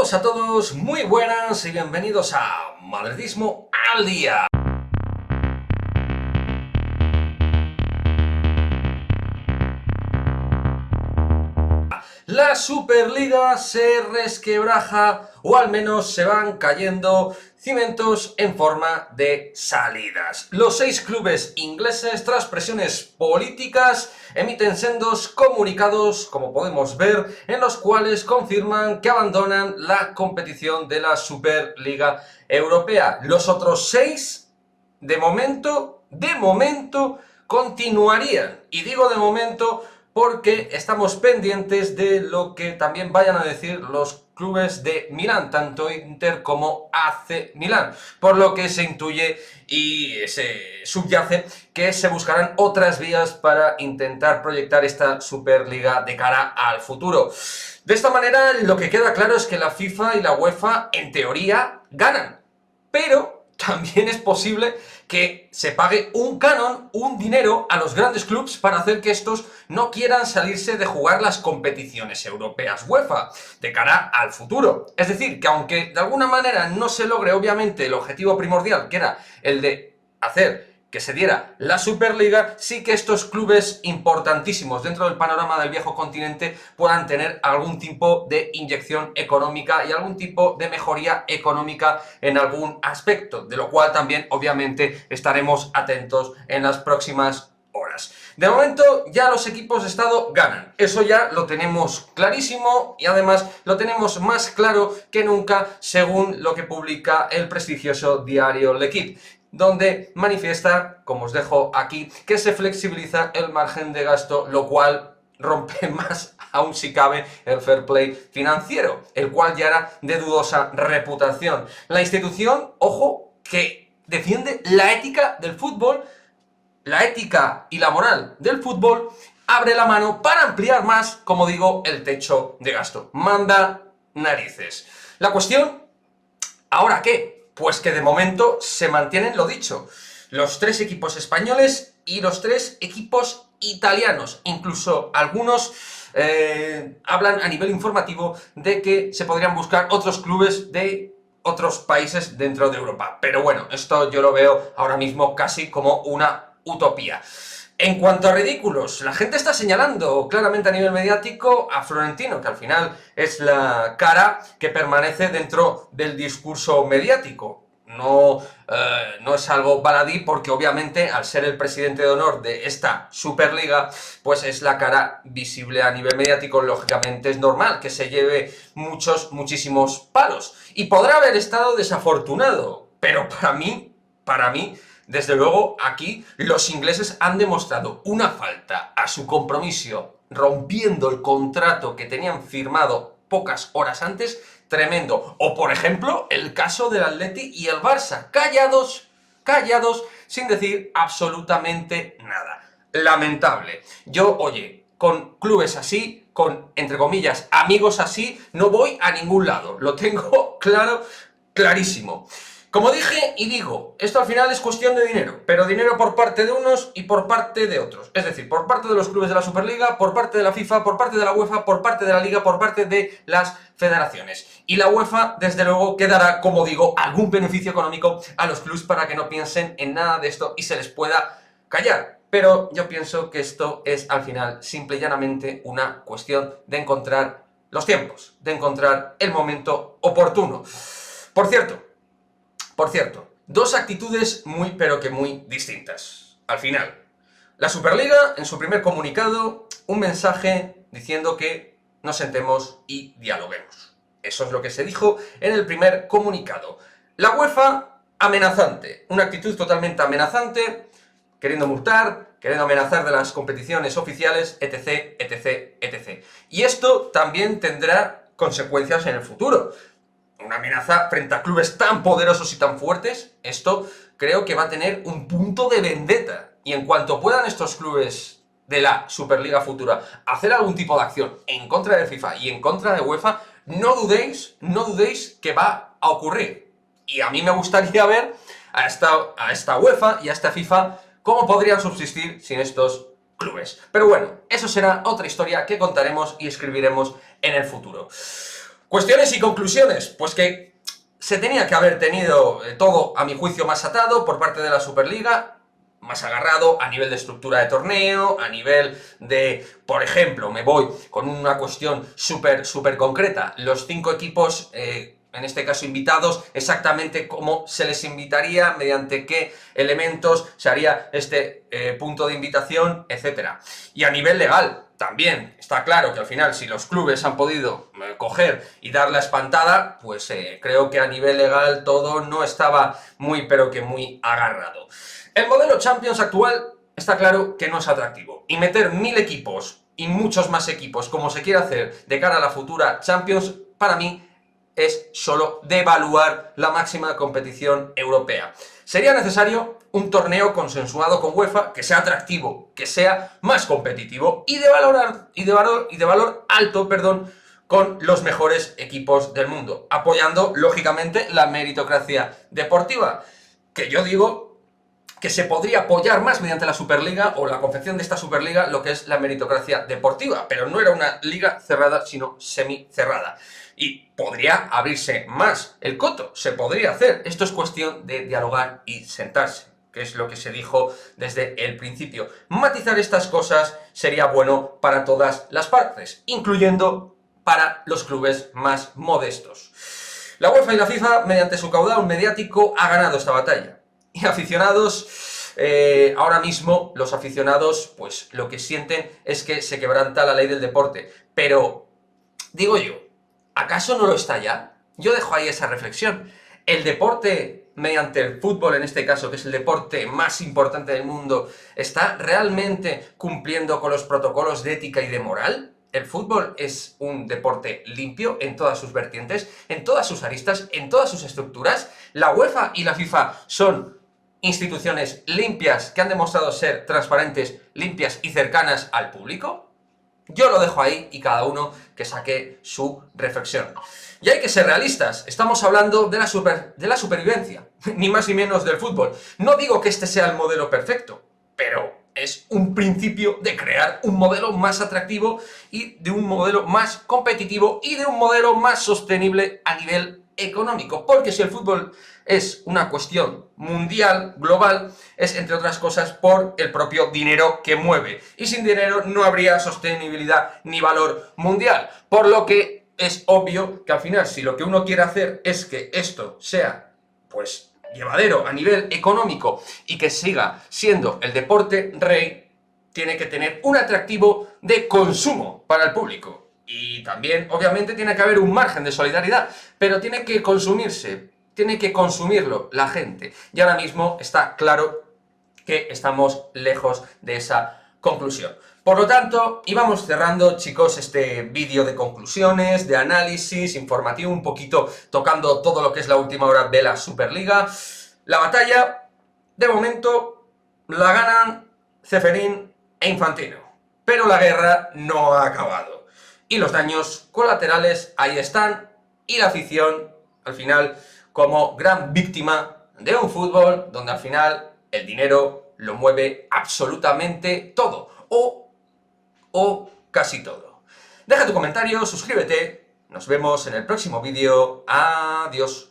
Saludos a todos, muy buenas y bienvenidos a Madridismo al Día. La Superliga se resquebraja, o al menos se van cayendo cimientos en forma de salidas. Los 6 clubes ingleses, tras presiones políticas, emiten sendos comunicados, como podemos ver, en los cuales confirman que abandonan la competición de la Superliga Europea. Los otros 6, de momento, continuarían. Y digo de momento porque estamos pendientes de lo que también vayan a decir los clubes de Milán, tanto Inter como AC Milán, por lo que se intuye y se subyace que se buscarán otras vías para intentar proyectar esta Superliga de cara al futuro. De esta manera, lo que queda claro es que la FIFA y la UEFA, en teoría, ganan, pero también es posible que se pague un canon, un dinero a los grandes clubes para hacer que estos no quieran salirse de jugar las competiciones europeas UEFA de cara al futuro. Es decir, que aunque de alguna manera no se logre obviamente el objetivo primordial, que era el de hacer que se diera la Superliga, sí que estos clubes importantísimos dentro del panorama del viejo continente puedan tener algún tipo de inyección económica y algún tipo de mejoría económica en algún aspecto, de lo cual también obviamente estaremos atentos en las próximas horas. De momento ya los equipos de estado ganan, eso ya lo tenemos clarísimo y además lo tenemos más claro que nunca según lo que publica el prestigioso diario L'Équipe, donde manifiesta, como os dejo aquí, que se flexibiliza el margen de gasto, lo cual rompe más aún si cabe el fair play financiero, el cual ya era de dudosa reputación. La institución, ojo, que defiende la ética del fútbol, la ética y la moral del fútbol, abre la mano para ampliar más, como digo, el techo de gasto. Manda narices. La cuestión, ¿ahora qué? Pues que de momento se mantienen lo dicho, los 3 equipos españoles y los 3 equipos italianos. Incluso algunos hablan a nivel informativo de que se podrían buscar otros clubes de otros países dentro de Europa. Pero bueno, esto yo lo veo ahora mismo casi como una utopía. En cuanto a ridículos, la gente está señalando claramente a nivel mediático a Florentino, que al final es la cara que permanece dentro del discurso mediático. No es algo baladí porque obviamente al ser el presidente de honor de esta Superliga, pues es la cara visible a nivel mediático, lógicamente es normal que se lleve muchísimos palos. Y podrá haber estado desafortunado, pero para mí, desde luego, aquí los ingleses han demostrado una falta a su compromiso, rompiendo el contrato que tenían firmado pocas horas antes, tremendo. O, por ejemplo, el caso del Atleti y el Barça, callados, sin decir absolutamente nada. Lamentable. Yo, oye, con clubes así, con, entre comillas, amigos así, no voy a ningún lado. Lo tengo clarísimo. Como dije y digo, esto al final es cuestión de dinero, pero dinero por parte de unos y por parte de otros. Es decir, por parte de los clubes de la Superliga, por parte de la FIFA, por parte de la UEFA, por parte de la Liga, por parte de las federaciones. Y la UEFA, desde luego, que dará, como digo, algún beneficio económico a los clubes para que no piensen en nada de esto y se les pueda callar. Pero yo pienso que esto es, al final, simple y llanamente una cuestión de encontrar los tiempos, de encontrar el momento oportuno. Por cierto, 2 actitudes muy pero que muy distintas. Al final, la Superliga, en su primer comunicado, un mensaje diciendo que nos sentemos y dialoguemos. Eso es lo que se dijo en el primer comunicado. La UEFA, amenazante, una actitud totalmente amenazante, queriendo multar, queriendo amenazar de las competiciones oficiales, etc. Y esto también tendrá consecuencias en el futuro. Una amenaza frente a clubes tan poderosos y tan fuertes, esto creo que va a tener un punto de vendetta. Y en cuanto puedan estos clubes de la Superliga futura hacer algún tipo de acción en contra de FIFA y en contra de UEFA, no dudéis que va a ocurrir. Y a mí me gustaría ver a esta UEFA y a esta FIFA cómo podrían subsistir sin estos clubes. Pero bueno, eso será otra historia que contaremos y escribiremos en el futuro. Cuestiones y conclusiones, pues que se tenía que haber tenido todo, a mi juicio, más atado por parte de la Superliga, más agarrado a nivel de estructura de torneo, a nivel de, por ejemplo, me voy con una cuestión súper concreta, los 5 equipos, en este caso invitados, exactamente cómo se les invitaría, mediante qué elementos se haría este punto de invitación, etcétera. Y a nivel legal, también está claro que al final, si los clubes han podido coger y dar la espantada, pues creo que a nivel legal todo no estaba muy, pero que muy agarrado. El modelo Champions actual está claro que no es atractivo. Y meter 1000 equipos y muchos más equipos, como se quiere hacer de cara a la futura Champions, para mí es solo devaluar la máxima competición europea. Sería necesario un torneo consensuado con UEFA que sea atractivo, que sea más competitivo y de valor alto, con los mejores equipos del mundo, apoyando lógicamente la meritocracia deportiva, que yo digo que se podría apoyar más mediante la Superliga o la confección de esta Superliga lo que es la meritocracia deportiva, pero no era una liga cerrada, sino semi-cerrada. Y podría abrirse más el coto, se podría hacer. Esto es cuestión de dialogar y sentarse, que es lo que se dijo desde el principio. Matizar estas cosas sería bueno para todas las partes, incluyendo para los clubes más modestos. La UEFA y la FIFA, mediante su caudal mediático, ha ganado esta batalla. Y aficionados, ahora mismo los aficionados, pues lo que sienten es que se quebranta la ley del deporte. Pero, digo yo, ¿acaso no lo está ya? Yo dejo ahí esa reflexión. El deporte, mediante el fútbol en este caso, que es el deporte más importante del mundo, ¿está realmente cumpliendo con los protocolos de ética y de moral? ¿El fútbol es un deporte limpio en todas sus vertientes, en todas sus aristas, en todas sus estructuras? ¿La UEFA y la FIFA son instituciones limpias que han demostrado ser transparentes, limpias y cercanas al público? Yo lo dejo ahí y cada uno que saque su reflexión. Y hay que ser realistas, estamos hablando de la supervivencia, ni más ni menos del fútbol. No digo que este sea el modelo perfecto, pero es un principio de crear un modelo más atractivo y de un modelo más competitivo y de un modelo más sostenible a nivel económico. Porque si el fútbol es una cuestión mundial, global, es entre otras cosas por el propio dinero que mueve. Y sin dinero no habría sostenibilidad ni valor mundial. Por lo que es obvio que al final, si lo que uno quiere hacer es que esto sea, pues, llevadero a nivel económico y que siga siendo el deporte rey, tiene que tener un atractivo de consumo para el público. Y también, obviamente, tiene que haber un margen de solidaridad, pero tiene que consumirse, tiene que consumirlo la gente. Y ahora mismo está claro que estamos lejos de esa conclusión. Por lo tanto, íbamos cerrando, chicos, este vídeo de conclusiones, de análisis, informativo, un poquito tocando todo lo que es la última hora de la Superliga. La batalla, de momento, la ganan Ceferín e Infantino. Pero la guerra no ha acabado. Y los daños colaterales ahí están, y la afición, al final, como gran víctima de un fútbol donde al final el dinero lo mueve absolutamente todo, o casi todo. Deja tu comentario, suscríbete, nos vemos en el próximo vídeo, adiós.